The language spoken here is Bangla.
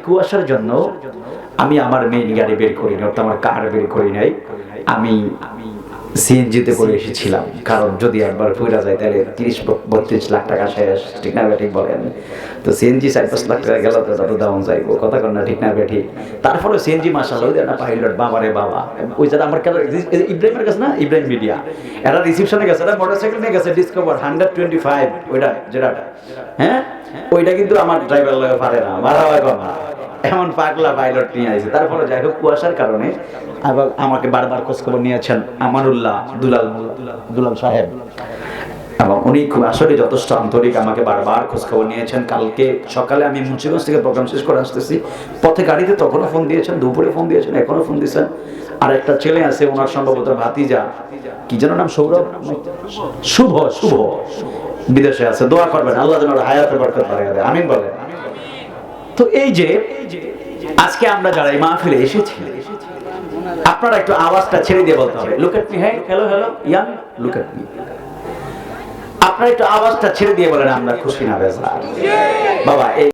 কুয়াশার জন্য আমি আমার মেইন গাড়ি বের করিনি, অর্থাৎ আমার কার বের করি নাই, আমি সিএনজিতে করে এসেছিলাম। কারণ যদি একবার ফুরা যায় তাহলে 30-32 লাখ টাকা শেষ, ঠিক না ঠিক বলেন? তো সিএনজি 4-5 লাখ টাকা গেল তো তত দাম যাইবো, কথা কন না ঠিক না ঠিক? তারপরে সিএনজি মাশাআল্লাহ ওই না পাইলট, বাবারে বাবা, ওই যারা আমার ইব্রাহিমের কাছে না, ইব্রাহিম মিডিয়া, এরা রিসিপশনে গেছে, এরা মোটরসাইকেল নিয়ে গেছে ডিসকভার 125, ওইটা যেটা, হ্যাঁ ওইটা কিন্তু আমার ড্রাইভার লাগে পারে না, মারা হয় কমা, এমন পাগলা পাইলট নিয়ে আসে। তারপরে যাই হোক কুয়াশার কারণে আবার আমাকে বারবার খোঁজখবর নিয়েছেন আমানুল্লাহ দুলাল সাহেব, এবং উনি খুব আসলে যথেষ্ট আন্তরিক, আমাকে বারবার খোঁজখবর নিয়েছেন। কালকে সকালে আমি মুন্সিগঞ্জ থেকে প্রোগ্রাম শেষ করে আসতেছি, পথে গাড়িতে তখনও ফোন দিয়েছেন, দুপুরে ফোন দিয়েছেন, এখনো ফোন দিয়েছেন। আর একটা ছেলে আছে, ওনার সম্ভবত ভাতিজা, কি যেন নাম, সৌরভ, শুভ, বিদেশে আছে, দোয়া করবেন আল্লাহ যেন হায়াতে বরকত বাড়িয়ে দেয়, আমিন বলেন। তো এই যে আজকে আমরা যারা এই মাহফিলে এসেছি, আপনারা একটু আওয়াজটা ছেড়ে দিয়ে বলতে হবে, লুক এট মি, হ্যাঁ hello hello young, look at me. আপনারা একটু আওয়াজটা ছেড়ে দিয়ে বলেন আমরা খুশি না বেজার বাবা। এই